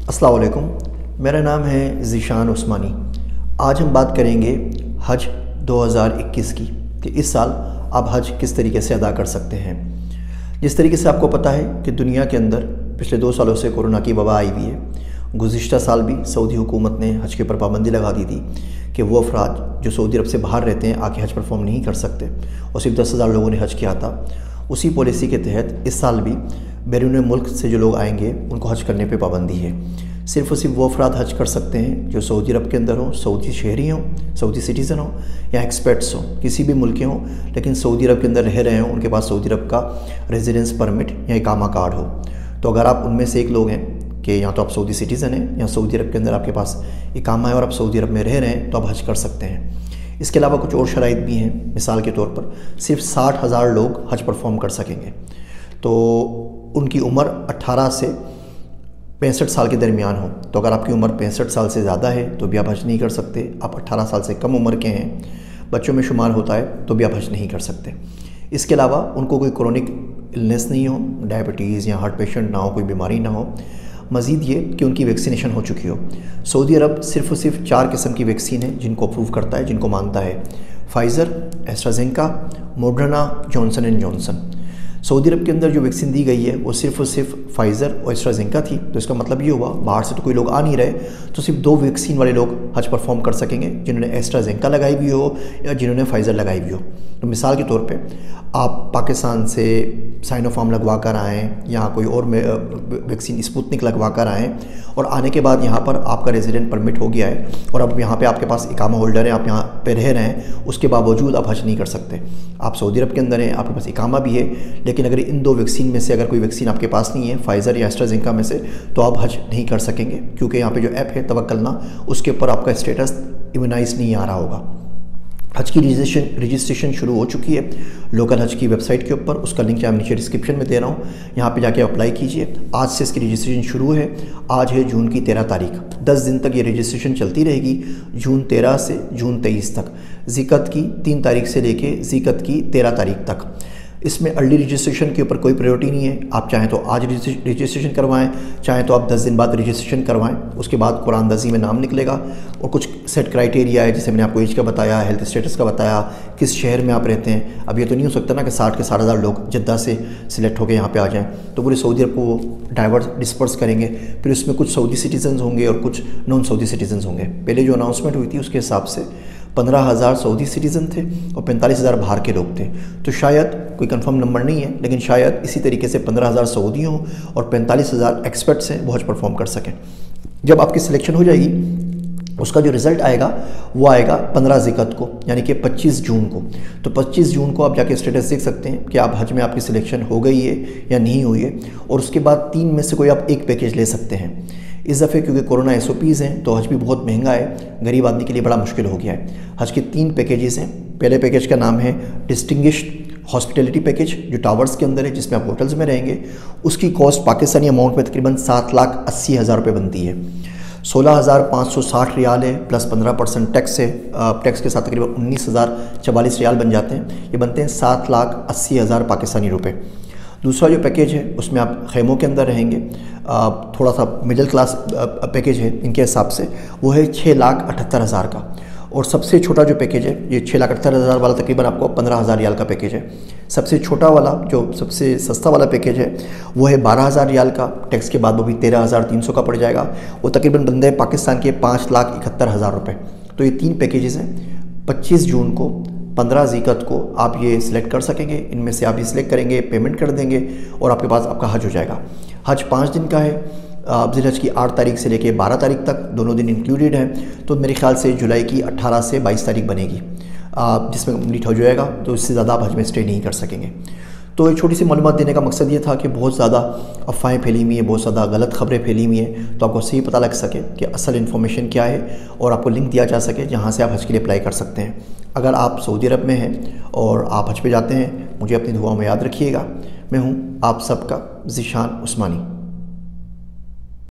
अस्सलाम वालेकुम। मेरा नाम है ज़ीशान उस्मानी। आज हम बात करेंगे हज 2021 की कि इस साल आप हज किस तरीके से अदा कर सकते हैं। जिस तरीके से आपको पता है कि दुनिया के अंदर पिछले 2 सालों से कोरोना की वबा आई हुई है। गुज़िश्ता साल भी सऊदी हुकूमत ने हज के ऊपर पाबंदी लगा दी थी कि वो अफराद जो सऊदी अरब से बाहर रहते हैं आके हज परफॉर्म नहीं कर सकते और सिर्फ 10,000 लोगों ने हज किया था। उसी पॉलिसी के तहत इस साल भी बैरून मुल्क से जो लोग आएंगे उनको हज करने पे पाबंदी है। सिर्फ़ और सिर्फ वो अफराद हज कर सकते हैं जो सऊदी अरब के अंदर हों, सऊदी शहरी हों, सऊदी सिटीज़न हों या एक्सपर्ट्स हों, किसी भी मुल्क के हों, लेकिन सऊदी अरब के अंदर रह रहे हों, उनके पास सऊदी अरब का रेजिडेंस परमिट या इकामा कार्ड हो। तो अगर आप उनमें से एक लोग हैं कि या तो आप सऊदी सिटीज़न हैं या सऊदी अरब के अंदर आपके पास इकामा है और आप सऊदी अरब में रह रहे हैं तो आप हज कर सकते हैं। इसके अलावा कुछ और शराइत भी हैं। मिसाल के तौर पर सिर्फ 60,000 लोग हज परफॉर्म कर सकेंगे। तो उनकी उम्र 18 से 65 साल के दरमियान हो। तो अगर आपकी उम्र 65 साल से ज़्यादा है तो भी आप हज नहीं कर सकते। आप 18 साल से कम उम्र के हैं, बच्चों में शुमार होता है, तो भी आप हज नहीं कर सकते। इसके अलावा उनको कोई क्रोनिक इलनेस नहीं हो, डायबिटीज़ या हार्ट पेशेंट ना हो, कोई बीमारी ना हो। मज़ीद ये कि उनकी वैक्सीनेशन हो चुकी हो। सऊदी अरब सिर्फ़ और सिर्फ 4 किस्म की वैक्सीन है जिनको अप्रूव करता है, जिनको मानता है। Pfizer, AstraZeneca, Moderna, Johnson and Johnson. सऊदी अरब के अंदर जो वैक्सीन दी गई है वो सिर्फ़ और सिर्फ फाइज़र और एस्ट्राजेनेका थी। तो इसका मतलब ये हुआ बाहर से तो कोई लोग आ नहीं रहे, तो सिर्फ 2 वैक्सीन वाले लोग हज परफॉर्म कर सकेंगे, जिन्होंने एस्ट्राजेनेका लगाई हुई हो या जिन्होंने फाइज़र लगाई हुई हो। तो मिसाल के तौर पे आप पाकिस्तान से साइनोफार्म लगवा कर आएँ या कोई और वैक्सीन स्पुतनिक लगवा कर आएँ और आने के बाद यहाँ पर आपका रेजिडेंट परमिट हो गया है और अब यहाँ पे आपके पास इकामा होल्डर है, आप यहाँ पे रह रहे हैं, उसके बावजूद आप हज नहीं कर सकते। आप सऊदी अरब के अंदर हैं, आपके पास इकामा भी है, लेकिन अगर इन 2 वैक्सीन में से अगर कोई वैक्सीन आपके पास नहीं है, फाइज़र या एस्ट्राजेनेका में से, तो आप हज नहीं कर सकेंगे, क्योंकि यहाँ पे जो ऐप है तवक्कलना, उसके ऊपर आपका स्टेटस इम्यूनाइज नहीं आ रहा होगा। हज की रजिस्ट्रेशन शुरू हो चुकी है लोकल हज की वेबसाइट के ऊपर। उसका लिंक मैं नीचे डिस्क्रिप्शन में दे रहा हूँ, यहाँ पे जाके अप्लाई कीजिए। आज से इसकी रजिस्ट्रेशन शुरू है। आज है जून की 13 तारीख। 10 दिन तक ये रजिस्ट्रेशन चलती रहेगी, जून 13 से जून 23 तक। ज़िकत की 3 तारीख से लेके ज़िकत की 13 तारीख तक। इसमें अर्ली रजिस्ट्रेशन के ऊपर कोई प्रायोरिटी नहीं है। आप चाहें तो आज रजिस्ट्रेशन करवाएं, चाहें तो आप 10 दिन बाद रजिस्ट्रेशन करवाएं। उसके बाद कुरानदजी में नाम निकलेगा और कुछ सेट क्राइटेरिया है, जैसे मैंने आपको एज का बताया, हेल्थ स्टेटस का बताया, किस शहर में आप रहते हैं। अब ये तो नहीं हो सकता ना कि 60 के 60,000 लोग जद्दा से सिलेक्ट होकर यहाँ पे आ जाएँ, तो पूरे सऊदी अरब को डाइवर्स डिस्पर्स करेंगे। फिर उसमें कुछ सऊदी सिटीजन्स होंगे और कुछ नॉन सऊदी सिटीजन्स होंगे। पहले जो अनाउंसमेंट हुई थी उसके हिसाब से 15,000 सऊदी सिटीज़न थे और 45,000 बाहर के लोग थे। तो शायद कोई कंफर्म नंबर नहीं है, लेकिन शायद इसी तरीके से 15,000 सऊदी हों और 45,000 एक्सपर्ट्स हैं वो हज परफॉर्म कर सकें। जब आपकी सिलेक्शन हो जाएगी, उसका जो रिज़ल्ट आएगा वो आएगा 15 ज़िकत को, यानी कि 25 जून को। तो 25 जून को आप जाके स्टेटस देख सकते हैं कि आप हज में आपकी सिलेक्शन हो गई है या नहीं हुई है। और उसके बाद 3 में से कोई आप एक पैकेज ले सकते हैं। इस दफ़े क्योंकि कोरोना SOPs हैं तो हज भी बहुत महंगा है, गरीब आदमी के लिए बड़ा मुश्किल हो गया है। हज के 3 पैकेजेस हैं। पहले पैकेज का नाम है डिस्टिंग्विश्ड हॉस्पिटलिटी पैकेज, जो टावर्स के अंदर है, जिसमें आप होटल्स में रहेंगे। उसकी कॉस्ट पाकिस्तानी अमाउंट में तकरीबन 7,80,000 रुपये बनती है। 16,560 रियाल है, प्लस 15% टैक्स है। टैक्स के साथ तकरीबन 19,044 रियाल बन जाते हैं। ये बनते हैं 7,80,000 पाकिस्तानी रुपये। दूसरा जो पैकेज है उसमें आप खेमों के अंदर रहेंगे, थोड़ा सा मिडिल क्लास पैकेज है इनके हिसाब से, वो है 6,78,000 का। और सबसे छोटा जो पैकेज है ये 6,78,000 वाला तकरीबन आपको 15,000 रियाल का पैकेज है। सबसे छोटा वाला जो सबसे सस्ता वाला पैकेज है वो है 12,000 रियाल का, टैक्स के बाद वो भी 13,300 का पड़ जाएगा। वो तकरीबन बनते हैं पाकिस्तान के 5,71,000 रुपये। तो ये 3 पैकेजेस हैं। 25 जून को 15 ज़िकत को आप ये सिलेक्ट कर सकेंगे। इनमें से आप ये सिलेक्ट करेंगे, पेमेंट कर देंगे और आपके पास आपका हज हो जाएगा। हज 5 दिन का है। ज़िलहज की 8 तारीख से लेके 12 तारीख तक दोनों दिन इंक्लूडेड हैं। तो मेरे ख्याल से जुलाई की 18 से 22 तारीख बनेगी, जिसमें कंप्लीट हो जाएगा। तो इससे ज़्यादा आप हज में स्टे नहीं कर सकेंगे। तो एक छोटी सी मालूमात देने का मकसद ये था कि बहुत ज़्यादा अफवाहें फैली हुई हैं, बहुत ज़्यादा गलत खबरें फैली हुई हैं, तो आपको सही पता लग सके कि असल इन्फॉर्मेशन क्या है और आपको लिंक दिया जा सके जहाँ से आप हज के लिए अप्लाई कर सकते हैं। अगर आप सऊदी अरब में हैं और आप हज पे जाते हैं, मुझे अपनी दुआओं में याद रखिएगा। मैं हूँ आप सबका ज़ीशान उस्मानी।